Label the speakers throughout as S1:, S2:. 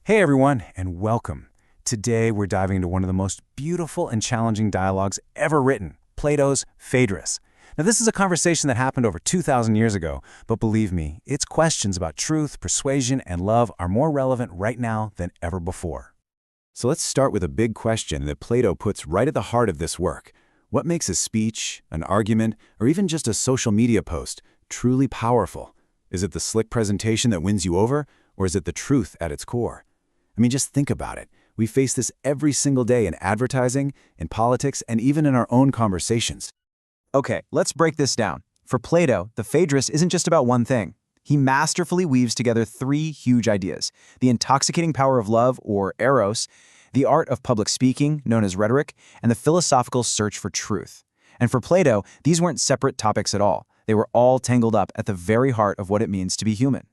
S1: Hey everyone, and welcome. Today we're diving into one of the most beautiful and challenging dialogues ever written, Plato's Phaedrus. Now this is a conversation that happened over 2,000 years ago, but believe me, its questions about truth, persuasion, and love are more relevant right now than ever before. So let's start with a big question that Plato puts right at the heart of this work. What makes a speech, an argument, or even just a social media post truly powerful? Is it the slick presentation that wins you over, or is it the truth at its core? I mean, just think about it. We face this every single day in advertising, in politics, and even in our own conversations.
S2: Okay, let's break this down. For Plato, the Phaedrus isn't just about one thing. He masterfully weaves together three huge ideas: the intoxicating power of love, or Eros, the art of public speaking, known as rhetoric, and the philosophical search for truth. And for Plato, these weren't separate topics at all. They were all tangled up at the very heart of what it means to be human.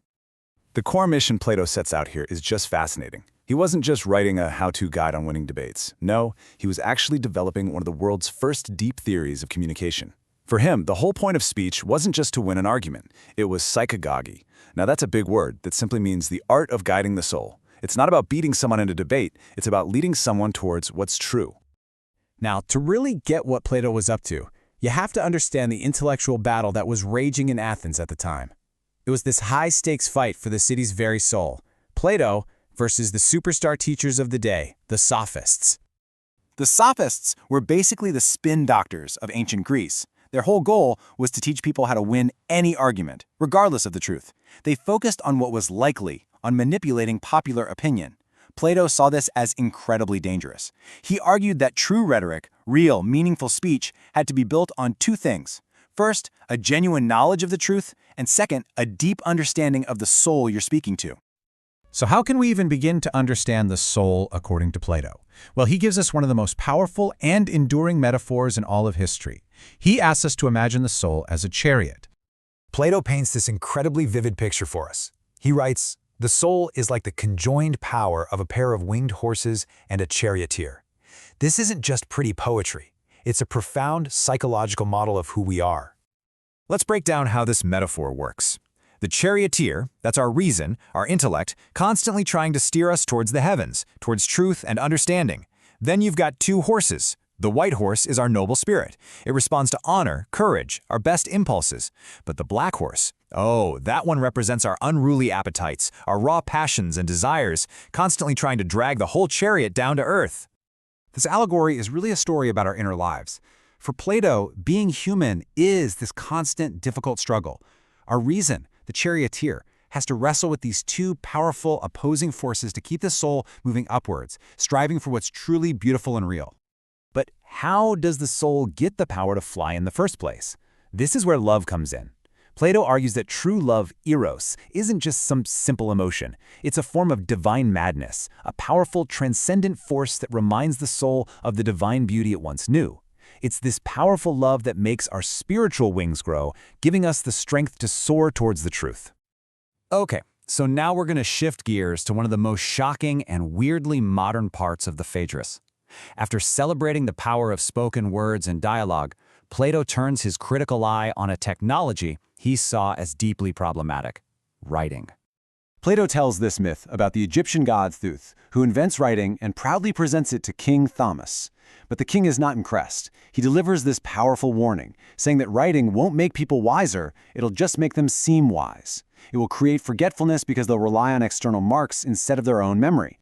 S1: The core mission Plato sets out here is just fascinating. He wasn't just writing a how-to guide on winning debates. No, he was actually developing one of the world's first deep theories of communication. For him, the whole point of speech wasn't just to win an argument. It was psychagogy. Now that's a big word that simply means the art of guiding the soul. It's not about beating someone in a debate. It's about leading someone towards what's true. Now, to really get what Plato was up to, you have to understand the intellectual battle that was raging in Athens at the time. It was this high-stakes fight for the city's very soul. Plato versus the superstar teachers of the day, the Sophists.
S2: The Sophists were basically the spin doctors of ancient Greece. Their whole goal was to teach people how to win any argument, regardless of the truth. They focused on what was likely, on manipulating popular opinion. Plato saw this as incredibly dangerous. He argued that true rhetoric, real, meaningful speech, had to be built on two things. First, a genuine knowledge of the truth, and second, a deep understanding of the soul you're speaking to.
S1: So how can we even begin to understand the soul according to Plato? Well, he gives us one of the most powerful and enduring metaphors in all of history. He asks us to imagine the soul as a chariot.
S3: Plato paints this incredibly vivid picture for us. He writes, "The soul is like the conjoined power of a pair of winged horses and a charioteer." This isn't just pretty poetry. It's a profound psychological model of who we are.
S4: Let's break down how this metaphor works. The charioteer, that's our reason, our intellect, constantly trying to steer us towards the heavens, towards truth and understanding. Then you've got two horses. The white horse is our noble spirit. It responds to honor, courage, our best impulses. But the black horse, oh, that one represents our unruly appetites, our raw passions and desires, constantly trying to drag the whole chariot down to earth.
S5: This allegory is really a story about our inner lives. For Plato, being human is this constant, difficult struggle. Our reason, the charioteer, has to wrestle with these two powerful, opposing forces to keep the soul moving upwards, striving for what's truly beautiful and real.
S1: But how does the soul get the power to fly in the first place? This is where love comes in. Plato argues that true love, Eros, isn't just some simple emotion. It's a form of divine madness, a powerful, transcendent force that reminds the soul of the divine beauty it once knew. It's this powerful love that makes our spiritual wings grow, giving us the strength to soar towards the truth.
S4: Okay, so now we're going to shift gears to one of the most shocking and weirdly modern parts of the Phaedrus. After celebrating the power of spoken words and dialogue, Plato turns his critical eye on a technology he saw as deeply problematic: writing.
S1: Plato tells this myth about the Egyptian god Theuth, who invents writing and proudly presents it to King Thaumas. But the king is not impressed. He delivers this powerful warning, saying that writing won't make people wiser, it'll just make them seem wise. It will create forgetfulness because they'll rely on external marks instead of their own memory.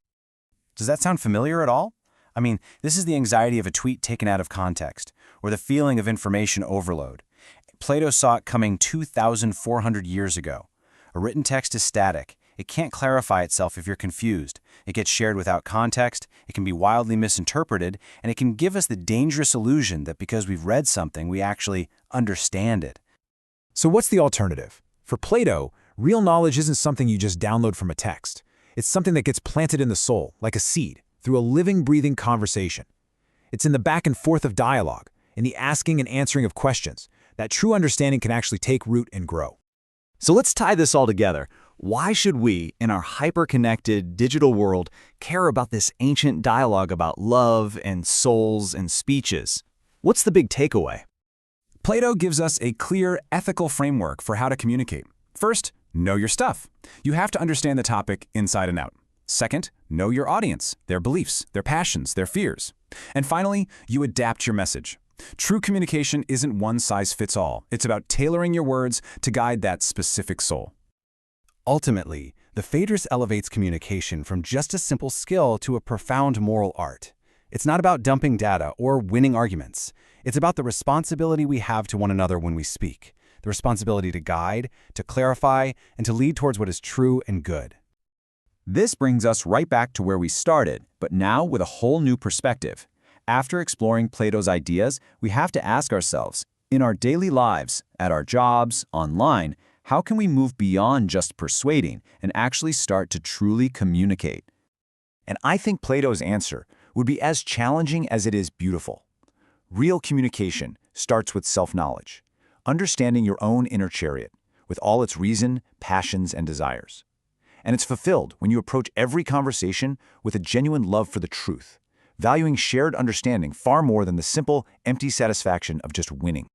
S2: Does that sound familiar at all? I mean, this is the anxiety of a tweet taken out of context, or the feeling of information overload. Plato saw it coming 2,400 years ago. A written text is static. It can't clarify itself if you're confused. It gets shared without context, it can be wildly misinterpreted, and it can give us the dangerous illusion that because we've read something, we actually understand it.
S3: So what's the alternative? For Plato, real knowledge isn't something you just download from a text. It's something that gets planted in the soul, like a seed, through a living, breathing conversation. It's in the back and forth of dialogue, in the asking and answering of questions, that true understanding can actually take root and grow.
S4: So let's tie this all together. Why should we, in our hyper-connected digital world, care about this ancient dialogue about love and souls and speeches? What's the big takeaway?
S5: Plato gives us a clear ethical framework for how to communicate. First, know your stuff. You have to understand the topic inside and out.
S2: Second, know your audience, their beliefs, their passions, their fears. And finally, you adapt your message. True communication isn't one size fits all. It's about tailoring your words to guide that specific soul.
S5: Ultimately, the Phaedrus elevates communication from just a simple skill to a profound moral art. It's not about dumping data or winning arguments. It's about the responsibility we have to one another when we speak, the responsibility to guide, to clarify, and to lead towards what is true and good.
S2: This brings us right back to where we started, but now with a whole new perspective. After exploring Plato's ideas, we have to ask ourselves, in our daily lives, at our jobs, online, how can we move beyond just persuading and actually start to truly communicate? And I think Plato's answer would be as challenging as it is beautiful. Real communication starts with self-knowledge, understanding your own inner chariot, with all its reason, passions, and desires. And it's fulfilled when you approach every conversation with a genuine love for the truth, valuing shared understanding far more than the simple, empty satisfaction of just winning.